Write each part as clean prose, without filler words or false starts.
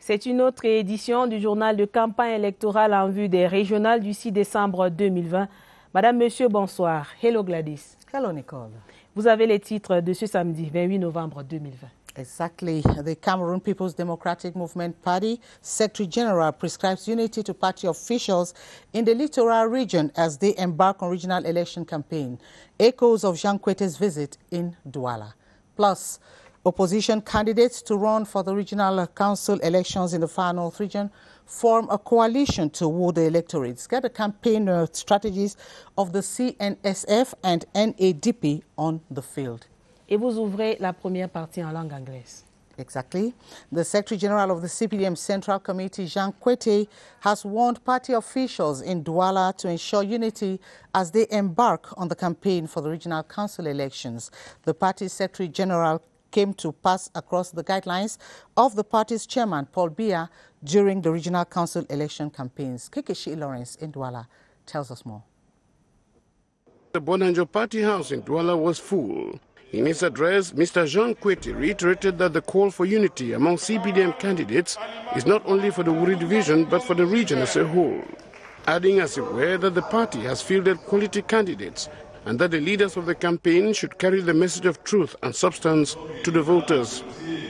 C'est une autre édition du journal de campagne électorale en vue des régionales du 6 décembre 2020. Madame, Monsieur, bonsoir. Hello Gladys. Hello Nicole. Vous avez les titres de ce samedi 28 novembre 2020. Exactly. The Cameroon People's Democratic Movement Party Secretary General prescribes unity to party officials in the littoral region as they embark on regional election campaign. Echoes of Jean Kwete's visit in Douala. Plus, opposition candidates to run for the regional council elections in the Far North region form a coalition to woo the electorates. Get the campaign strategies of the CNSF and NADP on the field. Et vous ouvrez la première partie en langue anglaise. Exactly. The Secretary General of the CPDM Central Committee, Jean Kwete, has warned party officials in Douala to ensure unity as they embark on the campaign for the regional council elections. The party's Secretary General came to pass across the guidelines of the party's chairman, Paul Biya, during the regional council election campaigns. Kikeshi Lawrence in Douala tells us more. The Bonanjo Party House in Douala was full. In his address, Mr. Jean Kwete reiterated that the call for unity among CPDM candidates is not only for the Wuri division but for the region as a whole, adding as it were that the party has fielded quality candidates and that the leaders of the campaign should carry the message of truth and substance to the voters.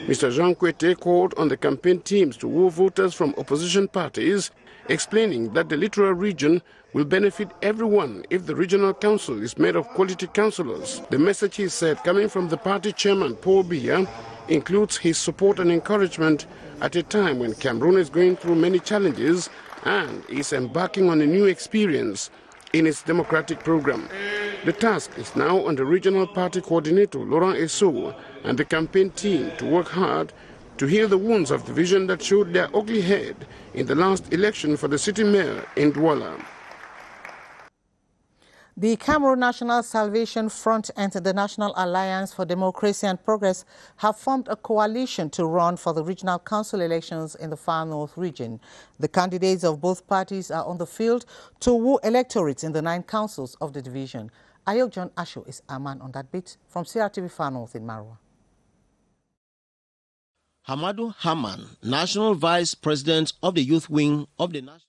Mr. Jean Kwete called on the campaign teams to woo voters from opposition parties, explaining that the littoral region will benefit everyone if the regional council is made of quality councillors. The message, he said, coming from the party chairman Paul Biya, includes his support and encouragement at a time when Cameroon is going through many challenges and is embarking on a new experience in its democratic program. The task is now on the regional party coordinator Laurent Essou and the campaign team to work hard to heal the wounds of division that showed their ugly head in the last election for the city mayor in Douala. The Cameroon National Salvation Front and the National Alliance for Democracy and Progress have formed a coalition to run for the regional council elections in the Far North region. The candidates of both parties are on the field to woo electorates in the 9 councils of the division. Ayok John Asho is our man on that bit from CRTV Far North in Marwa. Hamadu Haman, National Vice President of the Youth Wing of the National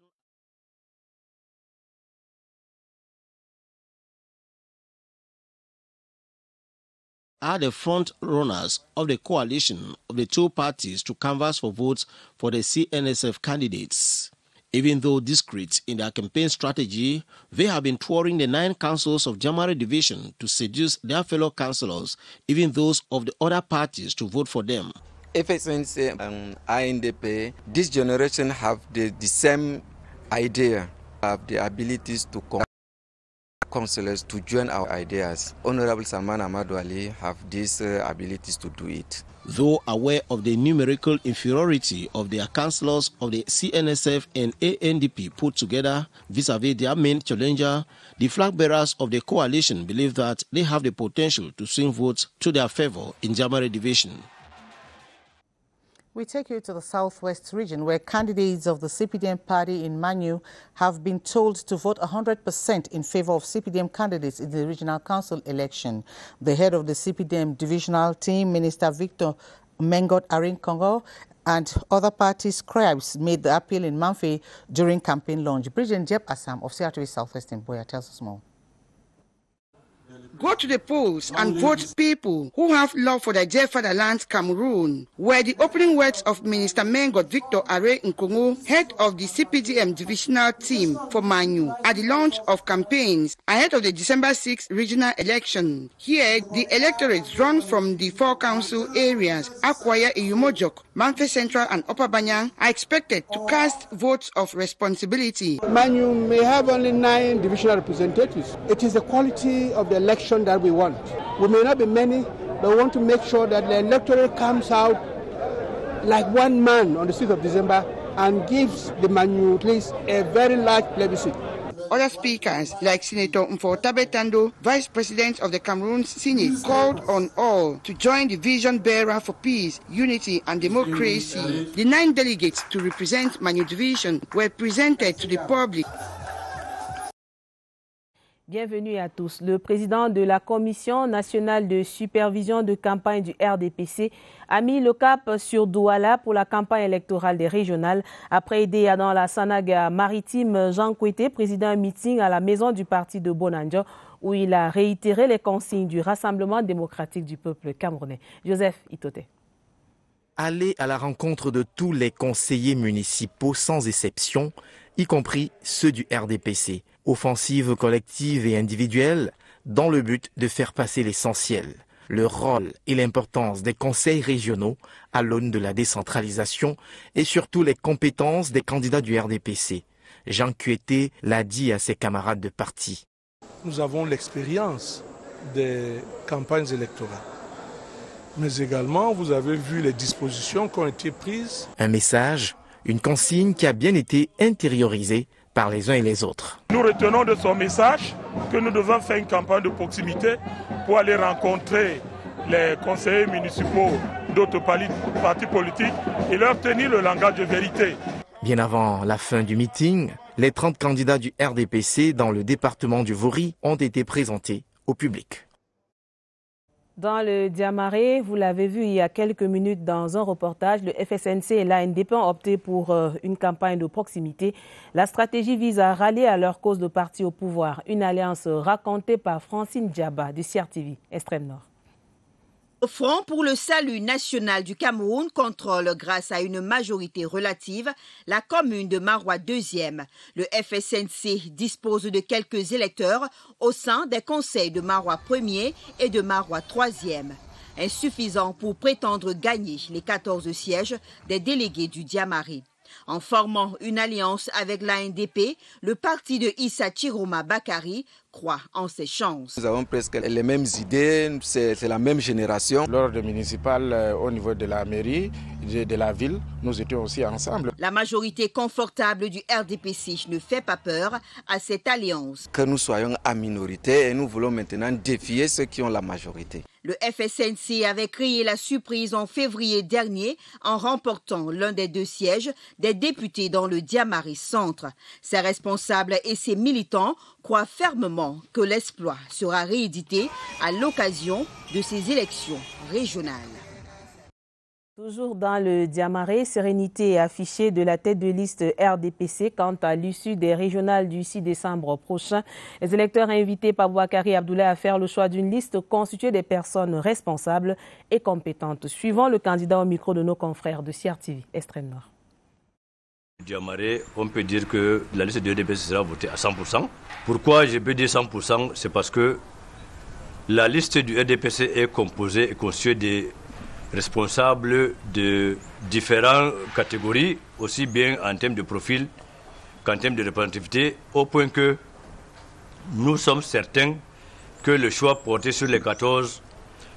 are the front runners of the coalition of the 2 parties to canvass for votes for the CNSF candidates. Even though discreet in their campaign strategy, they have been touring the 9 councils of Jamari Division to seduce their fellow councillors, even those of the other parties, to vote for them. Ever since INDP, this generation have the same idea, have the abilities to councillors to join our ideas. Honorable Salman Ahmadu Ali have these abilities to do it. Though aware of the numerical inferiority of their councillors of the CNSF and ANDP put together vis-à-vis their main challenger, the flag bearers of the coalition believe that they have the potential to swing votes to their favor in Jamari Division. We take you to the Southwest region, where candidates of the CPDM party in Manu have been told to vote 100% in favor of CPDM candidates in the regional council election. The head of the CPDM divisional team, Minister Victor Mengot Arinkongo, and other party scribes made the appeal in Manfe during campaign launch. Bridget Jeb Assam of CRTV Southwest in Boya tells us more. Go to the polls and vote people who have love for their dear fatherland, Cameroon, were the opening words of Minister Mengot Victor Are Nkongo, head of the CPDM divisional team for Manu, at the launch of campaigns ahead of the December 6 regional election. Here, the electorates drawn from the 4 council areas, Akwaya, Iyumojok, Manfe Central and Upper Banyang, are expected to cast votes of responsibility. Manu may have only 9 divisional representatives. It is the quality of the election that we want. We may not be many, but we want to make sure that the electorate comes out like one man on the 6th of December and gives the Manu place a very large plebiscite. Other speakers, like Senator Mfotabe Tando, Vice President of the Cameroon Senate, called on all to join the vision bearer for peace, unity and democracy. The 9 delegates to represent Manu Division were presented to the public. Bienvenue à tous. Le président de la Commission nationale de supervision de campagne du RDPC a mis le cap sur Douala pour la campagne électorale des régionales. Après aider dans la Sanaga maritime, Jean Kouete président un meeting à la maison du parti de Bonanjo où il a réitéré les consignes du Rassemblement démocratique du peuple camerounais. Joseph Itote. Aller à la rencontre de tous les conseillers municipaux sans exception, y compris ceux du RDPC. Offensive collective et individuelle, dans le but de faire passer l'essentiel, le rôle et l'importance des conseils régionaux à l'aune de la décentralisation et surtout les compétences des candidats du RDPC. Jean Kouete l'a dit à ses camarades de parti. Nous avons l'expérience des campagnes électorales. Mais également, vous avez vu les dispositions qui ont été prises. Un message, une consigne qui a bien été intériorisée par les uns et les autres. Nous retenons de son message que nous devons faire une campagne de proximité pour aller rencontrer les conseillers municipaux d'autres partis politiques et leur tenir le langage de vérité. Bien avant la fin du meeting, les 30 candidats du RDPC dans le département du Vori ont été présentés au public. Dans le Diamaré, vous l'avez vu il y a quelques minutes dans un reportage, le FSNC et l'ANDP ont opté pour une campagne de proximité. La stratégie vise à rallier à leur cause de parti au pouvoir. Une alliance racontée par Francine Diaba du CRTV, Extrême Nord. Le Front pour le salut national du Cameroun contrôle grâce à une majorité relative la commune de Maroua 2e. Le FSNC dispose de quelques électeurs au sein des conseils de Maroua 1er et de Maroua 3e. Insuffisant pour prétendre gagner les 14 sièges des délégués du Diamaré. En formant une alliance avec l'ANDP, le parti de Issa Chiroma Bakari croit en ses chances. Nous avons presque les mêmes idées, c'est la même génération. Lors de municipal au niveau de la mairie, de la ville, nous étions aussi ensemble. La majorité confortable du RDPC ne fait pas peur à cette alliance. Que nous soyons à minorité et nous voulons maintenant défier ceux qui ont la majorité. Le FSNC avait créé la surprise en février dernier en remportant l'un des 2 sièges des députés dans le Diamaré Centre. Ses responsables et ses militants croient fermement que l'exploit sera réédité à l'occasion de ces élections régionales. Toujours dans le Diamaré, sérénité affichée de la tête de liste RDPC quant à l'issue des régionales du 6 décembre prochain. Les électeurs invités par Bouakari Abdoulaye à faire le choix d'une liste constituée des personnes responsables et compétentes. Suivant le candidat au micro de nos confrères de CRTV, Extrême Nord. Diamaré, on peut dire que la liste de RDPC sera votée à 100%. Pourquoi je peux dire 100%? C'est parce que la liste du RDPC est composée et constituée des responsables de différentes catégories, aussi bien en termes de profil qu'en termes de représentativité, au point que nous sommes certains que le choix porté sur les 14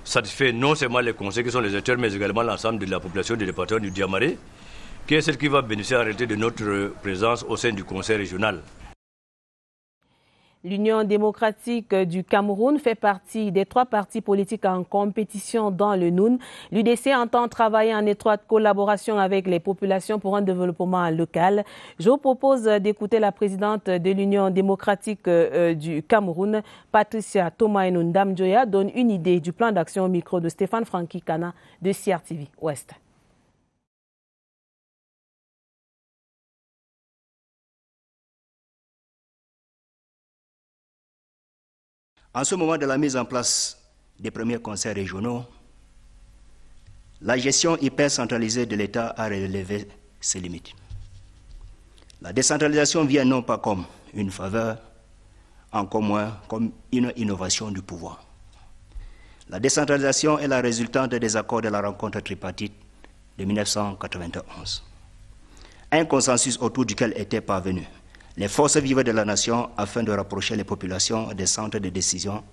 satisfait non seulement les conseils qui sont les électeurs, mais également l'ensemble de la population du département du Diamaré, qui est celle qui va bénéficier en réalité de notre présence au sein du conseil régional. L'Union démocratique du Cameroun fait partie des 3 partis politiques en compétition dans le Noun. L'UDC entend travailler en étroite collaboration avec les populations pour un développement local. Je vous propose d'écouter la présidente de l'Union démocratique du Cameroun, Patricia Tomaïnou Ndamjoya, donne une idée du plan d'action au micro de Stéphane Franky Kana de CRTV Ouest. En ce moment de la mise en place des premiers conseils régionaux, la gestion hyper centralisée de l'État a relevé ses limites. La décentralisation vient non pas comme une faveur, encore moins comme une innovation du pouvoir. La décentralisation est la résultante des accords de la rencontre tripartite de 1991. Un consensus autour duquel étaient parvenus les forces vives de la nation afin de rapprocher les populations des centres de décision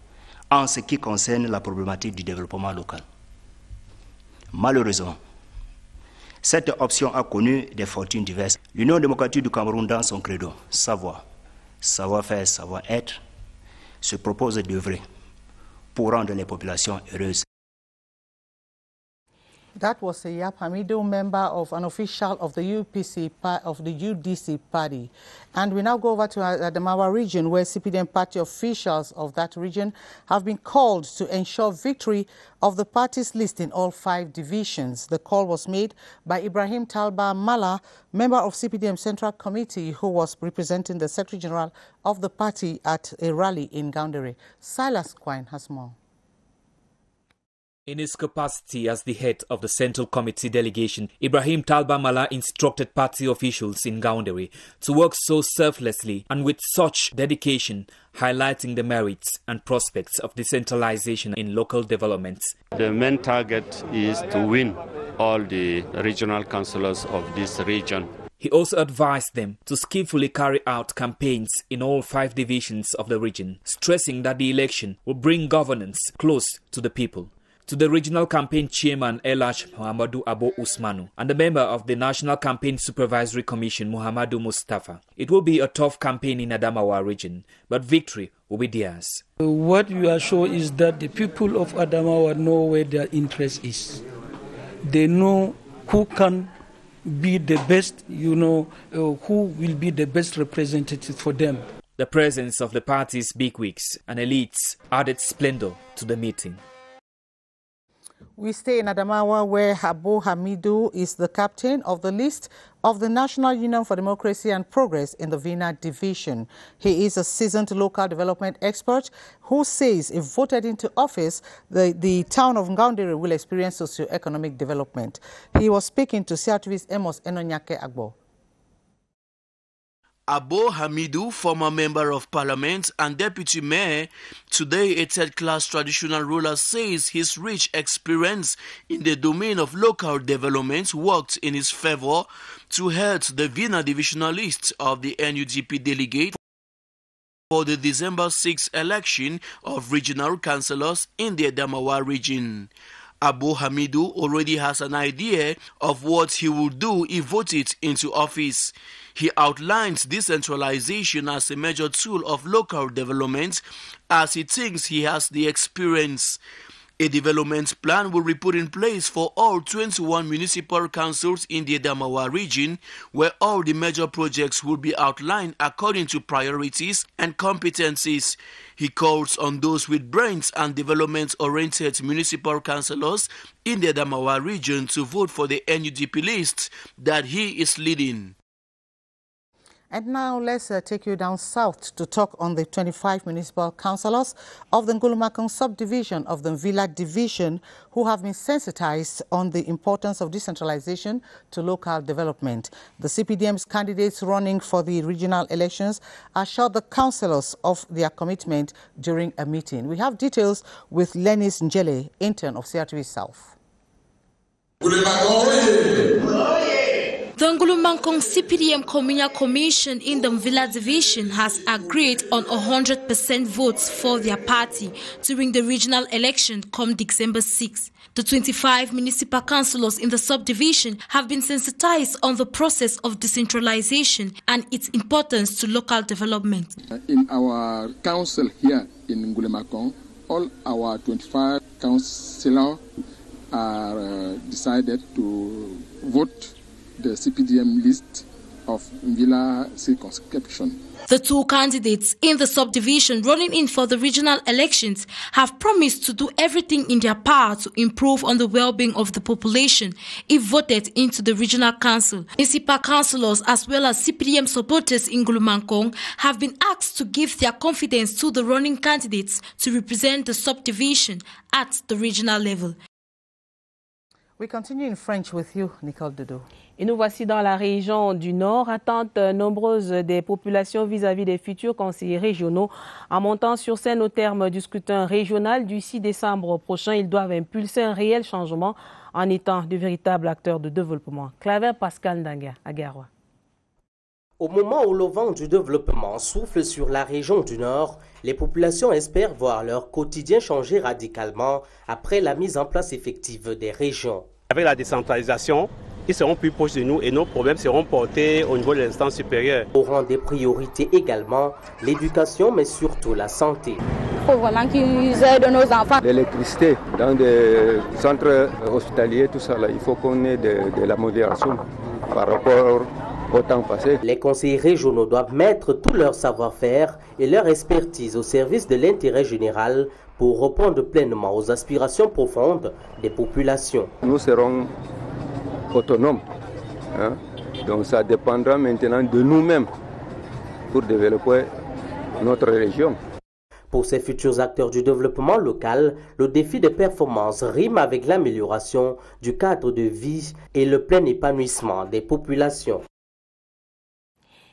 en ce qui concerne la problématique du développement local. Malheureusement, cette option a connu des fortunes diverses. L'Union démocratique du Cameroun, dans son credo savoir, savoir-faire, savoir-être, se propose d'œuvrer pour rendre les populations heureuses. That was Yap Hamidu, member of an official of the UDC party. And we now go over to Adamawa region, where CPDM party officials of that region have been called to ensure victory of the party's list in all 5 divisions. The call was made by Ibrahim Talba Mala, member of CPDM Central Committee, who was representing the Secretary General of the party at a rally in Gaundere. Silas Quine has more. In his capacity as the head of the Central Committee delegation, Ibrahim Talba Mala instructed party officials in Gaundere to work so selflessly and with such dedication, highlighting the merits and prospects of decentralization in local development. The main target is to win all the regional councillors of this region. He also advised them to skillfully carry out campaigns in all 5 divisions of the region, stressing that the election will bring governance close to the people. To the regional campaign chairman Elash Muhammadu Abo Usmanu and the member of the National Campaign Supervisory Commission Muhammadu Mustafa, it will be a tough campaign in Adamawa region, but victory will be theirs. What we are sure is that the people of Adamawa know where their interest is. They know who can be the best, who will be the best representative for them. The presence of the party's bigwigs and elites added splendor to the meeting. We stay in Adamawa, where Abu Hamidu is the captain of the list of the National Union for Democracy and Progress in the Vina division. He is a seasoned local development expert who says if voted into office, the town of Ngaundere will experience socio-economic development. He was speaking to CRTV's Amos Enonyake Agbo. Abo Hamidu, former member of parliament and deputy mayor, today a third-class traditional ruler, says his rich experience in the domain of local development worked in his favor to head the Vina divisional list of the NUDP delegate for the December 6 election of regional councillors in the Adamawa region. Abu Hamidu already has an idea of what he will do if voted into office. He outlines decentralization as a major tool of local development as he thinks he has the experience. A development plan will be put in place for all 21 municipal councils in the Adamawa region, where all the major projects will be outlined according to priorities and competencies. He calls on those with brains and development-oriented municipal councillors in the Adamawa region to vote for the NUDP list that he is leading. And now let's take you down south to talk on the 25 municipal councillors of the Ngulumakong subdivision of the Villa division who have been sensitized on the importance of decentralization to local development. The CPDM's candidates running for the regional elections assured the councillors of their commitment during a meeting. We have details with Lenis Njele, intern of CRTV South. The Ngulumakong CPDM Communal Commission in the Mvila division has agreed on 100% votes for their party during the regional election come December 6. The 25 municipal councillors in the subdivision have been sensitized on the process of decentralization and its importance to local development. In our council here in Ngulumakong, all our 25 councillors are decided to vote the CPDM list of Mvila circumscription. The 2 candidates in the subdivision running in for the regional elections have promised to do everything in their power to improve on the well-being of the population if voted into the regional council. Municipal councillors as well as CPDM supporters in Ngulumakong have been asked to give their confidence to the running candidates to represent the subdivision at the regional level. We continue in French with you, Nicole Dodo. Et nous voici dans la région du Nord, attentes nombreuses des populations vis-à-vis des futurs conseillers régionaux. En montant sur scène au terme du scrutin régional du 6 décembre prochain, ils doivent impulser un réel changement en étant de véritables acteurs de développement. Claver Pascal Ndanga, à Garoua. Au moment où le vent du développement souffle sur la région du Nord, les populations espèrent voir leur quotidien changer radicalement après la mise en place effective des régions. Avec la décentralisation, ils seront plus proches de nous et nos problèmes seront portés au niveau de l'instance supérieure. Au rang des priorités également, l'éducation mais surtout la santé. faut vraiment qu'ils aident nos enfants. L'électricité dans des centres hospitaliers, tout ça, là, il faut qu'on ait de la modération par rapport au temps passé. Les conseillers régionaux doivent mettre tout leur savoir-faire et leur expertise au service de l'intérêt général pour répondre pleinement aux aspirations profondes des populations. Nous serons autonomes, hein? Donc ça dépendra maintenant de nous-mêmes pour développer notre région. Pour ces futurs acteurs du développement local, le défi de performance rime avec l'amélioration du cadre de vie et le plein épanouissement des populations.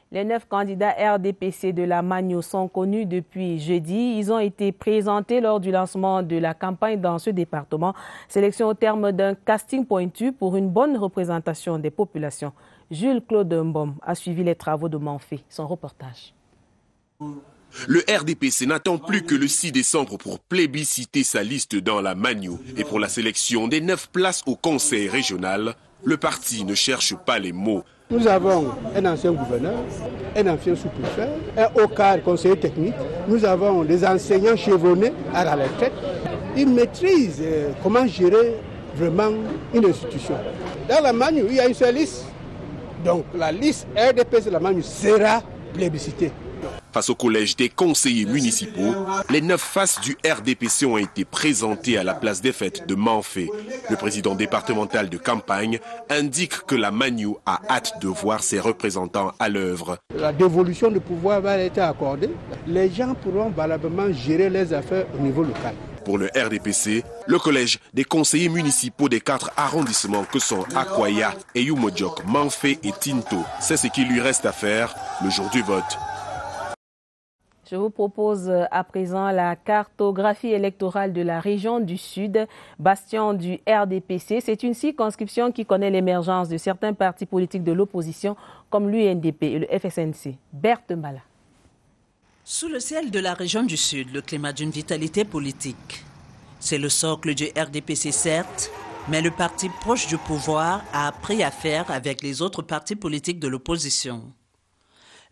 Les 9 candidats RDPC de la Magno sont connus depuis jeudi. Ils ont été présentés lors du lancement de la campagne dans ce département. Sélection au terme d'un casting pointu pour une bonne représentation des populations. Jules Claude Mbom a suivi les travaux de Manfé. Son reportage. Le RDPC n'attend plus que le 6 décembre pour plébisciter sa liste dans la Magno. Et pour la sélection des 9 places au conseil régional, le parti ne cherche pas les mots. Nous avons un ancien gouverneur, un ancien sous-préfet, un haut cadre conseiller technique. Nous avons des enseignants chevronnés à la retraite. Ils maîtrisent comment gérer vraiment une institution. Dans la Magno, il y a une seule liste. Donc la liste RDPC de la Magno sera plébiscitée. Face au collège des conseillers municipaux, les 9 faces du RDPC ont été présentées à la place des fêtes de Manfé. Le président départemental de campagne indique que la Magno a hâte de voir ses représentants à l'œuvre. La dévolution de pouvoir va être accordée. Les gens pourront valablement gérer les affaires au niveau local. Pour le RDPC, le collège des conseillers municipaux des 4 arrondissements que sont Akwaya, Eyumodjok, Manfé et Tinto, c'est ce qu'il lui reste à faire le jour du vote. Je vous propose à présent la cartographie électorale de la région du Sud, bastion du RDPC. C'est une circonscription qui connaît l'émergence de certains partis politiques de l'opposition comme l'UNDP et le FSNC. Berthe Mbala. Sous le ciel de la région du Sud, le climat d'une vitalité politique. C'est le socle du RDPC certes, mais le parti proche du pouvoir a appris à faire avec les autres partis politiques de l'opposition.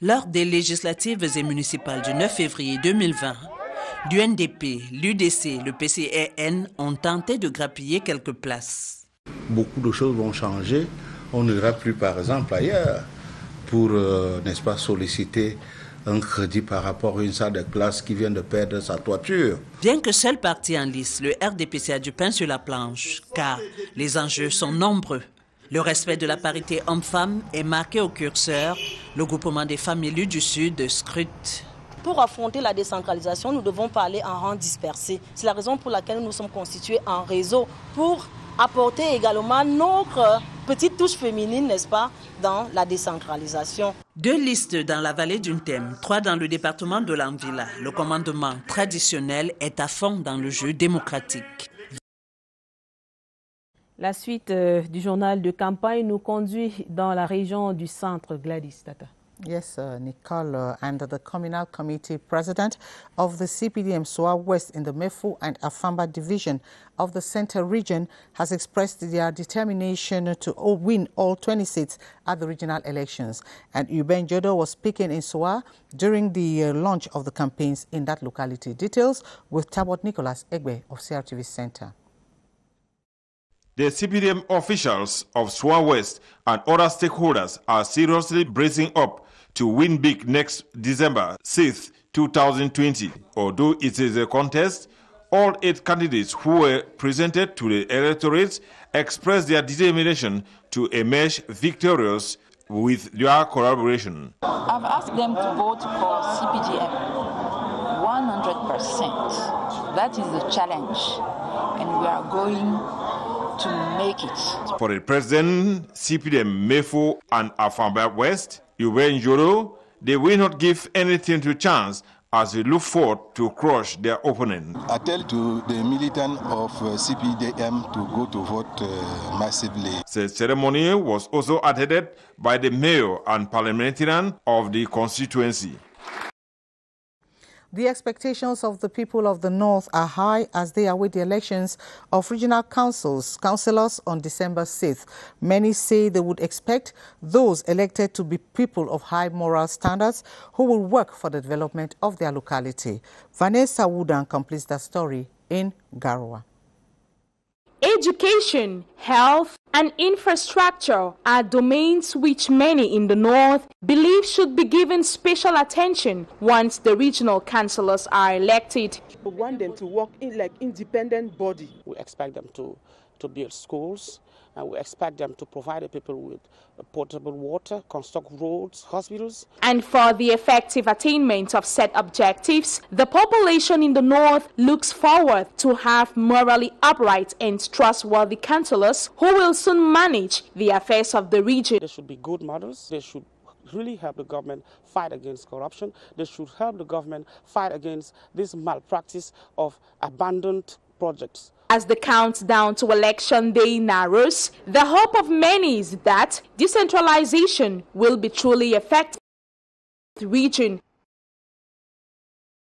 Lors des législatives et municipales du 9 février 2020, l'UNDP, l'UDC, le PCRN ont tenté de grappiller quelques places. Beaucoup de choses vont changer. On n'ira plus par exemple ailleurs pour, n'est-ce pas, solliciter un crédit par rapport à une salle de classe qui vient de perdre sa toiture. Bien que seul parti en lice, le RDPC a du pain sur la planche, car les enjeux sont nombreux. Le respect de la parité homme-femme est marqué au curseur. Le groupement des femmes élues du Sud scrute. Pour affronter la décentralisation, nous devons parler en rang dispersé. C'est la raison pour laquelle nous sommes constitués en réseau pour apporter également notre petite touche féminine, n'est-ce pas, dans la décentralisation. 2 listes dans la vallée d'une Thème, 3 dans le département de l'Anvila. Le commandement traditionnel est à fond dans le jeu démocratique. La suite du journal de campagne nous conduit dans la région du centre. Gladys Tata. Yes, Nicole, and the communal committee president of the CPDM Soa West in the Mefu and Afamba division of the Center region has expressed their determination to win all 20 seats at the regional elections. And Uben Jodo was speaking in Soa during the launch of the campaigns in that locality. Details with Tabot Nicholas Egbe of CRTV Center. The CPDM officials of Soa West and other stakeholders are seriously bracing up to win big next December 6, 2020. Although it is a contest, all 8 candidates who were presented to the electorate expressed their determination to emerge victorious with their collaboration. I've asked them to vote for CPDM 100%. That is the challenge, and we are going to make it. For the president, CPDM Mefu and Afamba West, Uben Jodo, they will not give anything to chance as they look forward to crush their opponent. I tell to the militant of CPDM to go to vote massively. The ceremony was also attended by the mayor and parliamentarian of the constituency. The expectations of the people of the North are high as they await the elections of regional councillors on December 6th. Many say they would expect those elected to be people of high moral standards who will work for the development of their locality. Vanessa Woodan completes the story in Garoua. Education, health, and infrastructure are domains which many in the North believe should be given special attention once the regional councillors are elected. We want them to work in like independent body. We expect them to build schools, and we expect them to provide the people with potable water, construct roads, hospitals. And for the effective attainment of set objectives, the population in the North looks forward to have morally upright and trustworthy councillors who will soon manage the affairs of the region. They should be good models. They should really help the government fight against corruption. They should help the government fight against this malpractice of abandoned projects. As the countdown to election day narrows, the hope of many is that decentralization will be truly effective in the region.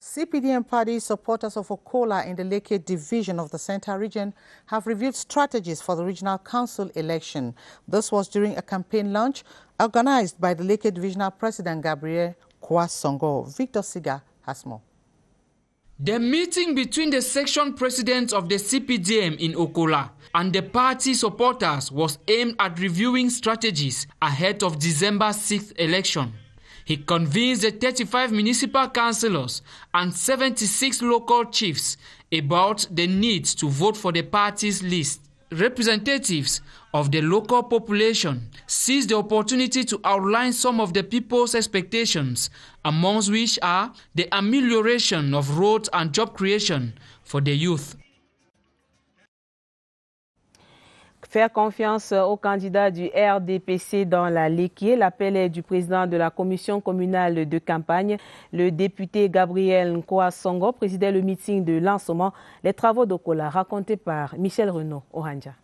CPDM party supporters of Okola in the Leke division of the Central region have reviewed strategies for the regional council election. This was during a campaign launch organized by the Leke divisional president Gabriel Kwasongo. Victor Siga has more. The meeting between the section president of the CPDM in Okola and the party supporters was aimed at reviewing strategies ahead of December 6th election. He convinced the 35 municipal councillors and 76 local chiefs about the need to vote for the party's list. Representatives of the local population seized the opportunity to outline some of the people's expectations, amongst which are the amelioration of roads and job creation for the youth. Faire confiance aux candidats du RDPC dans la Leke, l'appel est du président de la commission communale de campagne. Le député Gabriel Kwasongo présidait le meeting de lancement. Les travaux d'Okola racontés par Michel Renaud Oranja.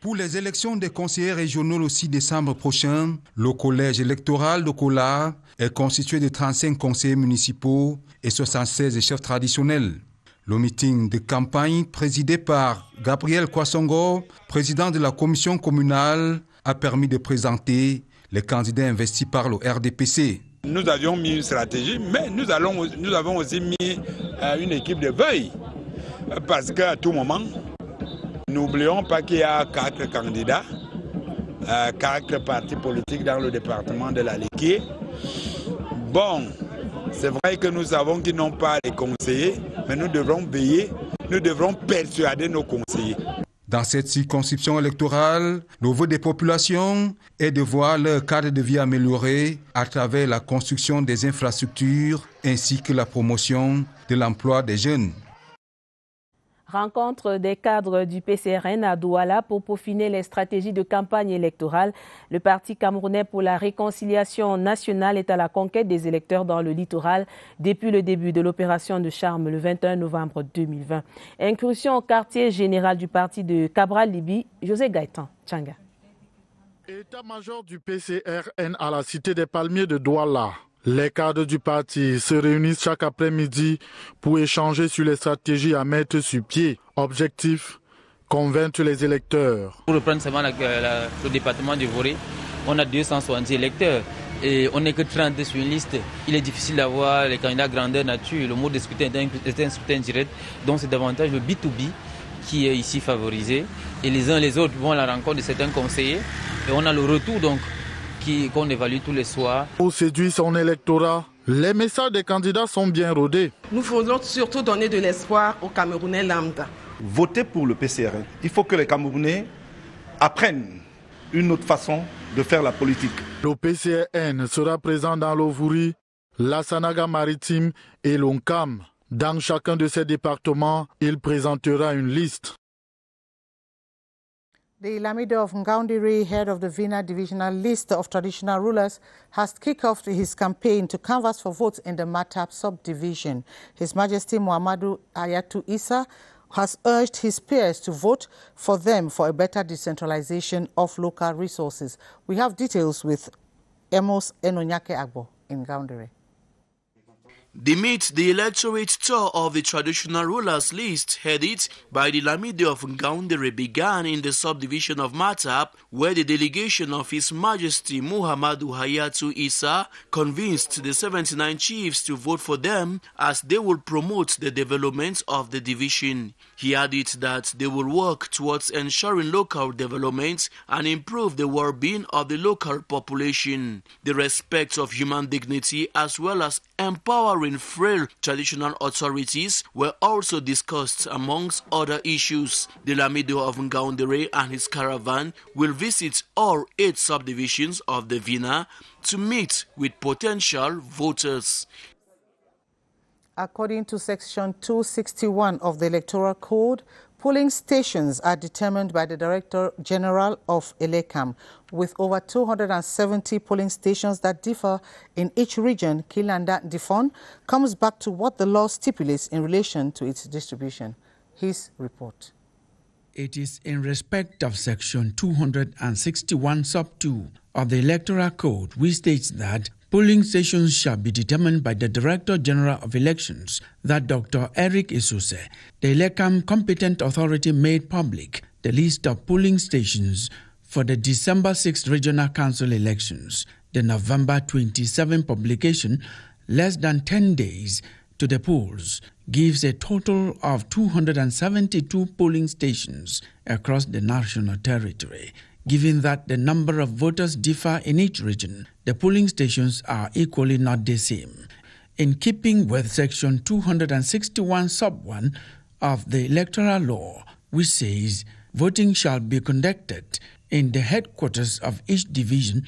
Pour les élections des conseillers régionaux le 6 décembre prochain, le collège électoral d'Okola est constitué de 35 conseillers municipaux et 76 chefs traditionnels. Le meeting de campagne présidé par Gabriel Kwasongo, président de la commission communale, a permis de présenter les candidats investis par le RDPC. Nous avions mis une stratégie, mais nous avons aussi mis une équipe de veille. Parce qu'à tout moment, n'oublions pas qu'il y a 4 candidats, 4 partis politiques dans le département de la Leke. Bon, c'est vrai que nous savons qu'ils n'ont pas les conseillers, mais nous devrons veiller, nous devrons persuader nos conseillers. Dans cette circonscription électorale, le vœu des populations est de voir leur cadre de vie amélioré à travers la construction des infrastructures ainsi que la promotion de l'emploi des jeunes. Rencontre des cadres du PCRN à Douala pour peaufiner les stratégies de campagne électorale. Le Parti camerounais pour la réconciliation nationale est à la conquête des électeurs dans le littoral depuis le début de l'opération de charme le 21 novembre 2020. Incursion au quartier général du parti de Cabral-Libi, José Gaëtan Tchanga. État-major du PCRN à la cité des Palmiers de Douala. Les cadres du parti se réunissent chaque après-midi pour échanger sur les stratégies à mettre sur pied. Objectif, convaincre les électeurs. Pour reprendre seulement le département du Voré, on a 270 électeurs et on n'est que 30 sur une liste. Il est difficile d'avoir les candidats grandeur nature. Le mode de scrutin est un scrutin direct, donc c'est davantage le B2B qui est ici favorisé. Et les uns et les autres vont à la rencontre de certains conseillers et on a le retour donc qu'on évalue tous les soirs. Pour séduire son électorat, les messages des candidats sont bien rodés. Nous voulons surtout donner de l'espoir aux Camerounais lambda. Votez pour le PCRN. Il faut que les Camerounais apprennent une autre façon de faire la politique. Le PCRN sera présent dans l'Ovouri, la Sanaga maritime et l'Onkam. Dans chacun de ces départements, il présentera une liste. The Lamido of Ngaoundiri, head of the Vina divisional list of traditional rulers, has kicked off his campaign to canvass for votes in the Matap subdivision. His Majesty Muhammadu Ayatu Isa has urged his peers to vote for them for a better decentralization of local resources. We have details with Emos Enonyake Agbo in Ngaoundiri. They meet the electorate tour of the traditional rulers list headed by the Lamide of Ngaoundéré began in the subdivision of Matap, where the delegation of His Majesty Muhammadu Hayatou Issa convinced the 79 chiefs to vote for them as they will promote the development of the division. He added that they will work towards ensuring local development and improve the well-being of the local population, the respect of human dignity, as well as empowering frail traditional authorities were also discussed amongst other issues. The Lamide of Ngaoundéré and his caravan will visit all 8 subdivisions of the Vina to meet with potential voters. According to Section 261 of the Electoral Code, polling stations are determined by the Director General of ELECAM. With over 270 polling stations that differ in each region, Kilanda Difon comes back to what the law stipulates in relation to its distribution. His report. It is in respect of Section 261 sub 2 of the Electoral Code, which states that polling stations shall be determined by the Director General of Elections, that Dr. Eric Isuse, the ELECAM competent authority, made public the list of polling stations for the December 6 Regional Council elections. The November 27 publication, less than 10 days to the polls, gives a total of 272 polling stations across the national territory. Given that the number of voters differ in each region, the polling stations are equally not the same. In keeping with Section 261 sub 1 of the Electoral Law, which says voting shall be conducted in the headquarters of each division,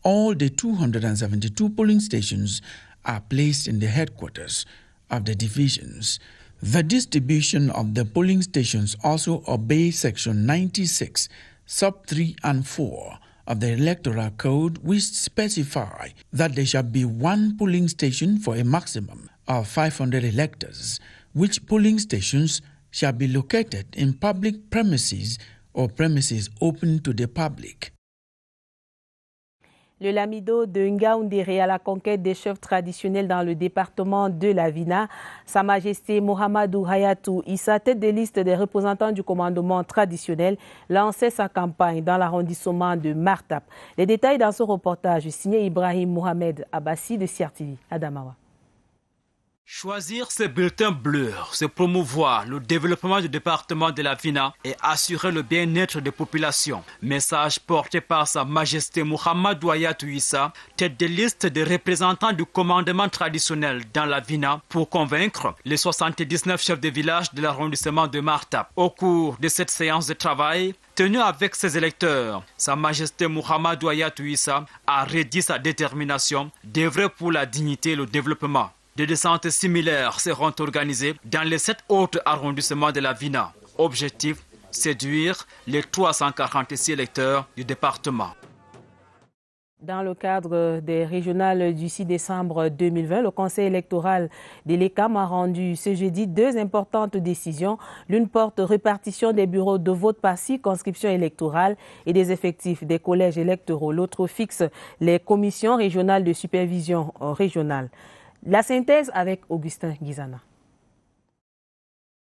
all the 272 polling stations are placed in the headquarters of the divisions. The distribution of the polling stations also obeys Section 96 sub 3 and 4 of the Electoral Code, which specify that there shall be one polling station for a maximum of 500 electors, which polling stations shall be located in public premises or premises open to the public. Le Lamido de Ngaoundéré à la conquête des chefs traditionnels dans le département de la Vina. Sa Majesté Muhammadu Hayatou Issa, tête de liste des représentants du commandement traditionnel, lançait sa campagne dans l'arrondissement de Martap. Les détails dans ce reportage signé Ibrahim Mohamed Abbassi de CRTV, Adamawa. Choisir ces bulletins bleus, c'est promouvoir le développement du département de la Vina et assurer le bien-être des populations. Message porté par Sa Majesté Muhammadu Hayatou Issa, tête de liste des représentants du commandement traditionnel dans la Vina pour convaincre les 79 chefs de village de l'arrondissement de Martap. Au cours de cette séance de travail, tenue avec ses électeurs, Sa Majesté Muhammadu Hayatou Issa a redit sa détermination d'œuvrer pour la dignité et le développement. Des descentes similaires seront organisées dans les 7 autres arrondissements de la Vina. Objectif, séduire les 346 électeurs du département. Dans le cadre des régionales du 6 décembre 2020, le Conseil électoral de l'ELECAM a rendu ce jeudi 2 importantes décisions. L'une porte répartition des bureaux de vote par circonscription électorale et des effectifs des collèges électoraux. L'autre fixe les commissions régionales de supervision régionale. La synthèse avec Augustin Guizana.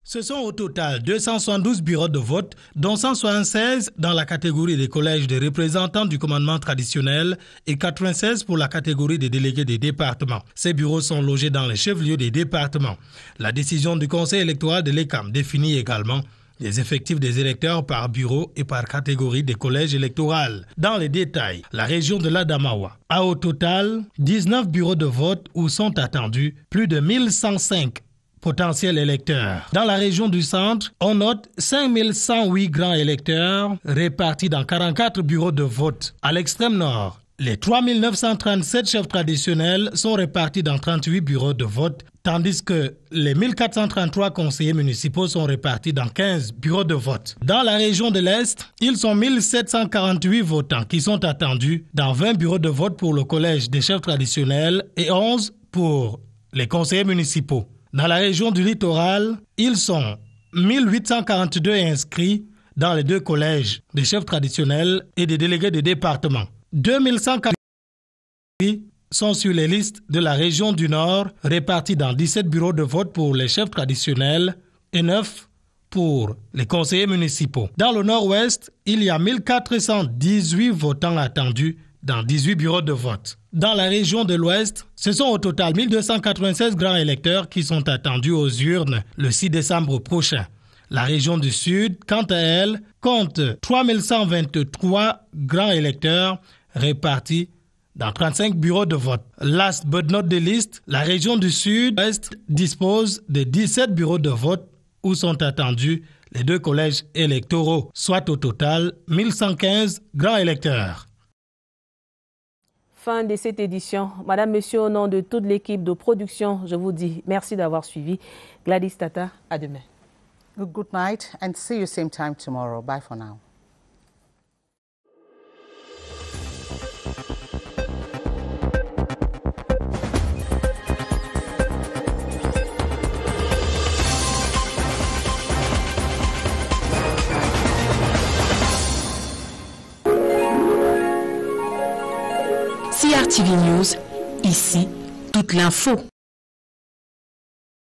Ce sont au total 272 bureaux de vote, dont 176 dans la catégorie des collèges des représentants du commandement traditionnel et 96 pour la catégorie des délégués des départements. Ces bureaux sont logés dans les chefs-lieux des départements. La décision du Conseil électoral de l'ELECAM définit également les effectifs des électeurs par bureau et par catégorie des collèges électoraux. Dans les détails, la région de l'Adamawa a au total 19 bureaux de vote où sont attendus plus de 1105 potentiels électeurs. Dans la région du centre, on note 5108 grands électeurs répartis dans 44 bureaux de vote. À l'extrême nord, les 3937 chefs traditionnels sont répartis dans 38 bureaux de vote, tandis que les 1433 conseillers municipaux sont répartis dans 15 bureaux de vote. Dans la région de l'Est, ils sont 1748 votants qui sont attendus dans 20 bureaux de vote pour le collège des chefs traditionnels et 11 pour les conseillers municipaux. Dans la région du littoral, ils sont 1842 inscrits dans les 2 collèges des chefs traditionnels et des délégués de département. 2148 sont sur les listes de la région du Nord, répartis dans 17 bureaux de vote pour les chefs traditionnels et 9 pour les conseillers municipaux. Dans le Nord-Ouest, il y a 1418 votants attendus dans 18 bureaux de vote. Dans la région de l'Ouest, ce sont au total 1296 grands électeurs qui sont attendus aux urnes le 6 décembre prochain. La région du Sud, quant à elle, compte 3123 grands électeurs répartis dans 35 bureaux de vote. Last but not the least, la région du Sud-Est dispose de 17 bureaux de vote où sont attendus les 2 collèges électoraux, soit au total 1115 grands électeurs. Fin de cette édition. Madame, Monsieur, au nom de toute l'équipe de production, je vous dis merci d'avoir suivi. Gladys Tata, à demain. Good night and see you same time tomorrow. Bye for now. CRTV News, ici, toute l'info.